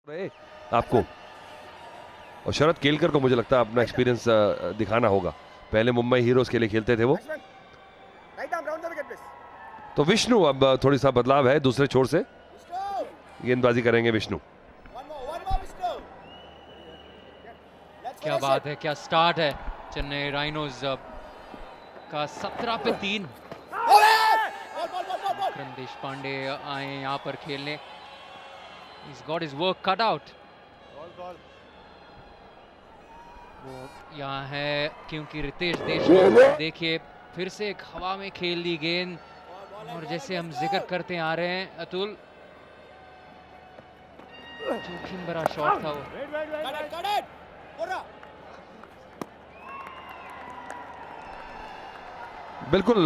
रहे आपको। और शरद केलकर को मुझे लगता है अपना एक्सपीरियंस दिखाना होगा। पहले मुंबई हीरोज के लिए खेलते थे वो। तो विष्णु अब थोड़ी सा बदलाव है, दूसरे छोर से गेंदबाजी करेंगे विष्णु। क्या बात है, क्या स्टार्ट है चेन्नई राइनोज का। 17 पे 3। विक्रम देशपांडे आए यहाँ पर खेलने। He's got his work cut out. वो यहाँ है क्योंकि रितेश देशमुख, देखिए फिर से एक हवा में खेल दी गेंद। और जैसे हम जिक्र करते आ रहे हैं अतुल, जोखिम भरा शॉट था वो। बिल्कुल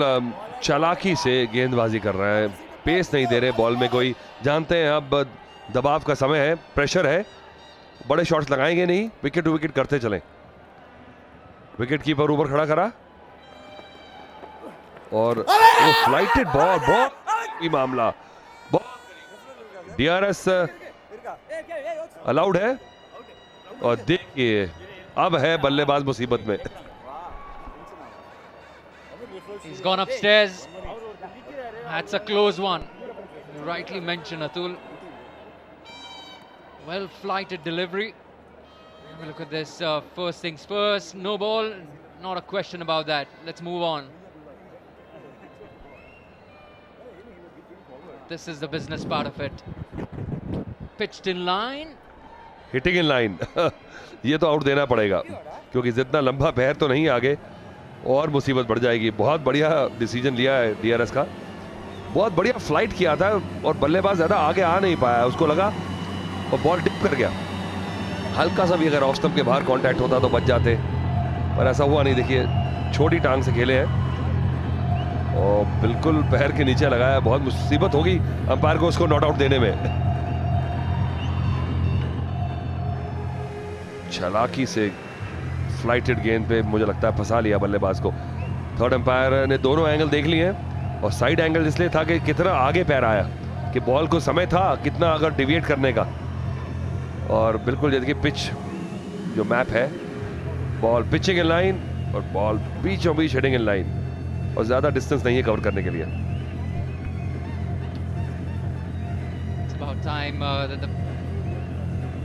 चालाकी से गेंदबाजी कर रहे हैं, पेस नहीं दे रहे बॉल में कोई। जानते हैं अब दबाव का समय है, प्रेशर है, बड़े शॉट्स लगाएंगे नहीं, विकेट टू विकेट करते चलें। विकेट कीपर ऊपर खड़ा करा और वो फ्लाइटेड बॉल, बहुत ही मामला। डीआरएस अलाउड है। और देखिए अब है बल्लेबाज मुसीबत में। He's gone upstairs. That's a close one. You rightly mentioned, Atul. Well flighted delivery. Have a look at this. First things first. No ball. Not a question about that. Let's move on. This is the business part of it. Pitched in line. Hitting in line. ये तो out देना पड़ेगा क्योंकि जितना लंबा पैर तो नहीं आगे और मुसीबत बढ़ जाएगी। बहुत बढ़िया डिसीजन लिया है डीआरएस का, बहुत बढ़िया फ्लाइट किया था और बल्लेबाज ज्यादा आगे आ नहीं पाया, उसको लगा और बॉल डिप कर गया। हल्का सा भी अगर ऑफ स्टंप के बाहर कांटेक्ट होता तो बच जाते, पर ऐसा हुआ नहीं। देखिए छोटी टांग से खेले हैं और बिल्कुल पैर के नीचे लगाया। बहुत मुसीबत होगी अंपायर को उसको नॉट आउट देने में। चालाकी से फ्लाइटेड गेंद पे मुझे लगता है फंसा लिया बल्लेबाज को। थर्ड अंपायर ने दोनों एंगल देख लिए हैं और साइड एंगल इसलिए था कि कितना आगे पैर आया, कि बॉल को समय था कितना अगर डिविएट करने का। और बिल्कुल जैसे कि पिच जो मैप है, बॉल पिचिंग इन लाइन और बॉल बीचों बीच हिटिंग इन लाइन और ज्यादा डिस्टेंस नहीं है कवर करने के लिए। It's about time that the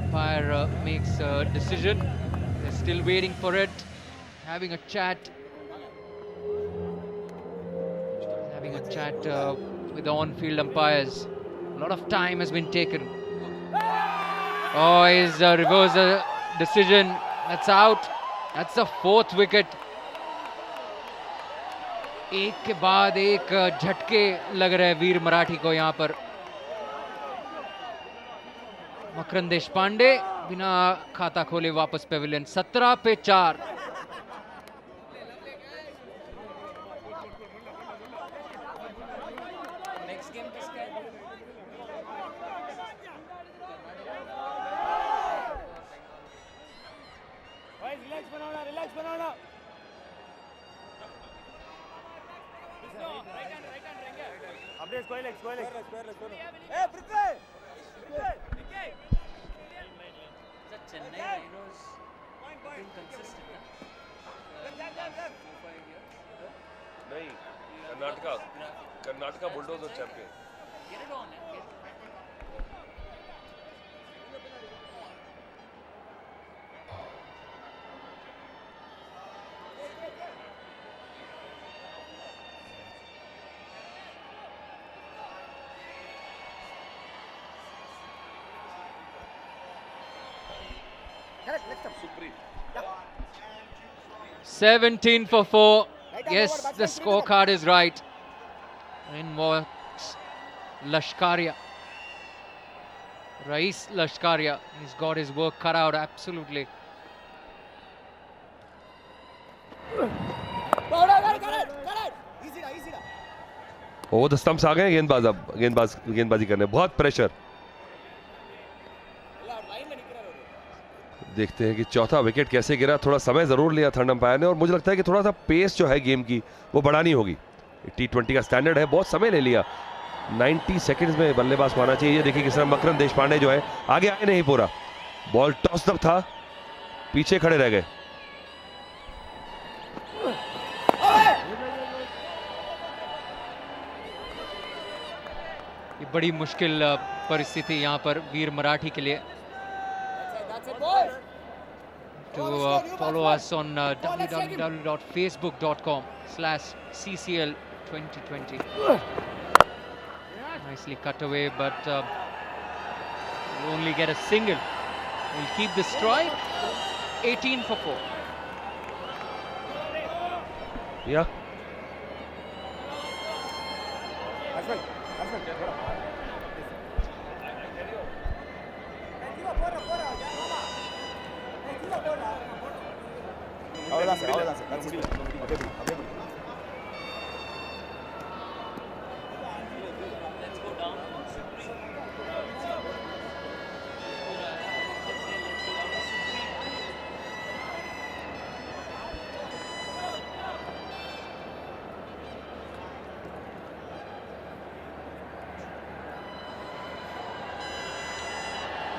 umpire makes a decision. They're still waiting for it, having a chat. Having a chat with the on-field umpires. A lot of time has been taken. Oh, he's reversed the decision. That's out. That's the 4th wicket. एक के बाद एक झटके लग रहे हैं वीर मराठी को यहाँ पर। मकरंद देशपांडे बिना खाता खोले वापस पेविलियन। 17 पे 4। Chennai Rhinos been consistent, नहीं, Karnataka bulldozer champion. Get it on. Supreet. 17 for 4. Yes, the scorecard is right. In walks Lashkaria. Rais Lashkaria. He's got his work cut out, absolutely. Over the stumps आ गए गेंदबाज। अब गेंदबाजी करने, बहुत pressure. देखते हैं कि चौथा विकेट कैसे गिरा। थोड़ा समय जरूर लिया थर्ड अंपायर ने और मुझे लगता है कि थोड़ा सा पेस जो है गेम की वो बढ़ानी होगी। T20 का स्टैंडर्ड है, बहुत समय ले लिया। 90 सेकंड्स में बल्लेबाज को आना चाहिए। ये देखिए किस तरह मकरंद देशपांडे जो है आगे आए नहीं पूरा, बॉल टॉस अप था, पीछे खड़े रह गए। ये बड़ी मुश्किल परिस्थिति यहाँ पर वीर मराठी के लिए। To follow us on www.facebook.com/ccl2020. Nicely cut away, but we'll only get a single. We'll keep the stride. 18 for 4. Yeah.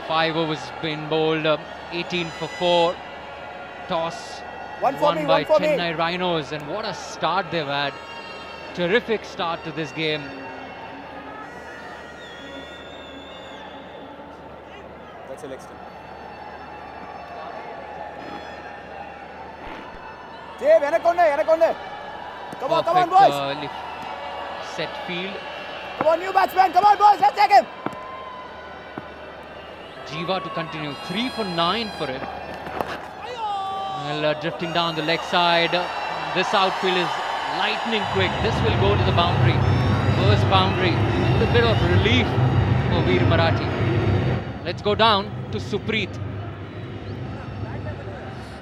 Five overs been bowled, 18 for 4. Toss won by Chennai Rhinos, and what a start they've had. Terrific start to this game. That's a leg stump. Dave, Anaconda. Come on, boys. Set field. Come on, new batsman. Come on, boys. Let's take him. Jiva to continue. 3 for 9 for him. Well, drifting down the leg side. This outfield is lightning quick. This will go to the boundary. First boundary. A bit of relief for Veer Marathi. Let's go down to Supreet.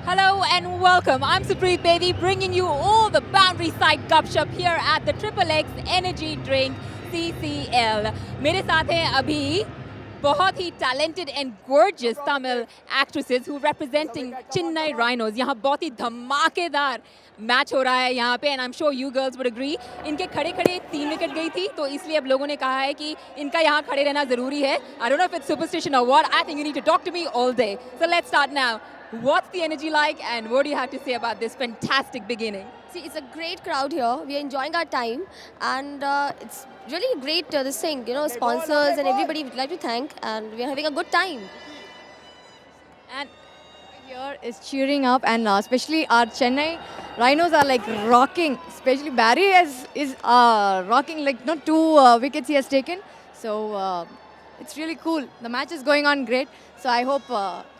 Hello and welcome. I'm Supreet Bedi, bringing you all the boundary side gupshup here at the Triple X Energy Drink CCL. मेरे साथ हैं अभी बहुत ही talented and gorgeous Tamil actresses who representing Chennai Rhinos. यहाँ बहुत ही धमाकेदार match हो रहा है यहाँ पे, and I'm sure you girls would agree. इनके खड़े 3 विकेट गई थी, तो इसलिए अब लोगों ने कहा है कि इनका यहाँ खड़े रहना ज़रूरी है. I don't know if it's superstition or what. I think you need to talk to me all day. So let's start now. What's the energy like, and what do you have to say about this fantastic beginning? See, it's a great crowd here. We are enjoying our time, and it's really great. This thing, sponsors and everybody we'd like to thank, and we are having a good time. And here is cheering up, and especially our Chennai Rhinos are like rocking. Especially Barry is rocking, like 2 wickets he has taken. So it's really cool. The match is going on great. So I hope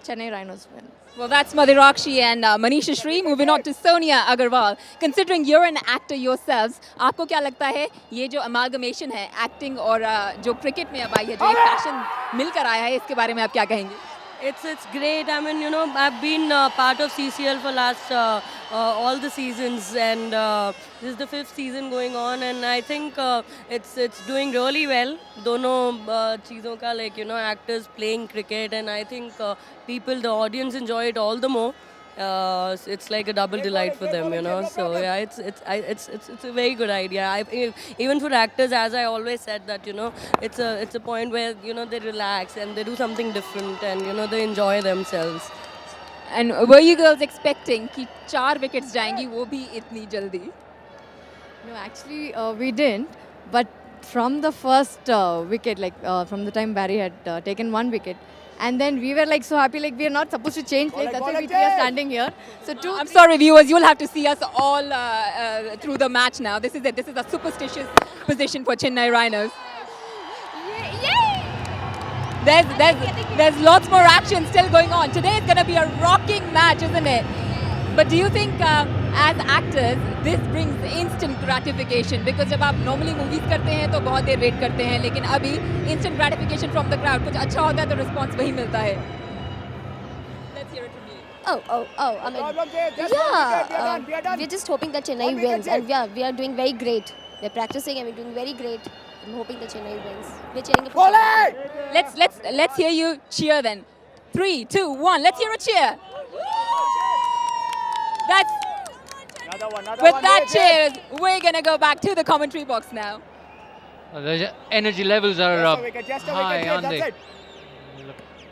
Chennai Rhinos win. Well, that's Madhirakshi and Manisha Shri. Moving on to Sonia Agarwal. Considering you're an actor yourselves, आपको क्या लगता है ये जो amalgamation है acting और जो cricket में अब आई है, जो ये passion मिलकर आया है, इसके बारे में आप क्या कहेंगे? It's great. I mean, I've been part of CCL for last all the seasons, and this is the 5th season going on, and I think it's doing really well. दोनों चीज़ों का, like actors playing cricket, and I think people, the audience enjoy it all the more. It's like a double delight for them, So yeah, it's a very good idea. Even for actors, as I always said, that it's a point where they relax and they do something different, and they enjoy themselves. And were you girls expecting कि 4 wickets जाएंगी, वो भी इतनी जल्दी? No, actually we didn't. But from the first wicket, like from the time Barry had taken 1 wicket, and then we were like so happy, like we are not supposed to change place. That's why we are standing here. So I'm sorry, viewers, you'll have to see us all through the match now. This is it. This is a superstitious position for Chennai Rhinos. There's lots more action still going on. Today is going to be a rocking match, isn't it? But do you think as actors this brings instant gratification? Because जब आप normally movies करते हैं तो बहुत देर wait करते हैं, लेकिन अभी instant gratification from the crowd, कुछ अच्छा होता है तो response वही मिलता है. Let's hear it from you. I mean, we're just hoping that Chennai wins, and we are doing very great. We're practicing and we're doing very great. I'm hoping that Chennai wins. We're cheering for Chennai. Let's hear you cheer then. 3, 2, 1. Let's hear a cheer. With that cheers, we're gonna go back to the commentary box now. The energy levels are Just a wicket, just a wicket, high, yes, aren't that's they? it.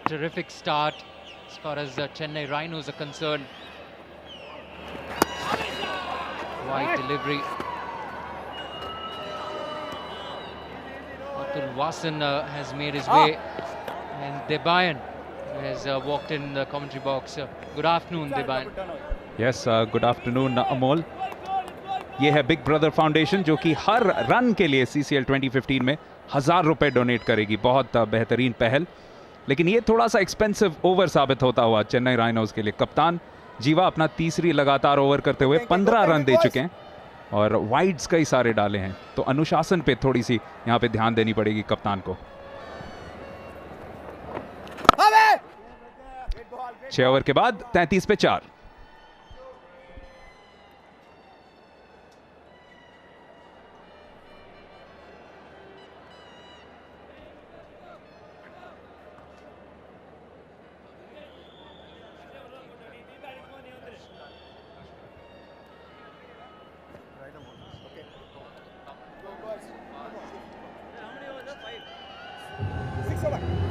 Terrific start as far as Chennai Rhinos are concerned. Wide delivery. Atul Vasan has made his way, and Debayan has walked in the commentary box. Good afternoon, Debayan. Yes good afternoon Amol. ये है big brother foundation जो कि हर run के लिए CCL 2015 में 1000 रुपए donate करेगी. बहुत बेहतरीन पहल, लेकिन ये थोड़ा सा एक्सपेंसिव ओवर साबित होता हुआ चेन्नई राइनोज के लिए. कप्तान जीवा अपना तीसरी लगातार ओवर करते हुए 15 रन दे चुके हैं और वाइड्स कई सारे डाले हैं, तो अनुशासन पे थोड़ी सी यहाँ पे ध्यान देनी पड़ेगी कप्तान को. 6 ओवर के बाद 33 पे 4. Six over.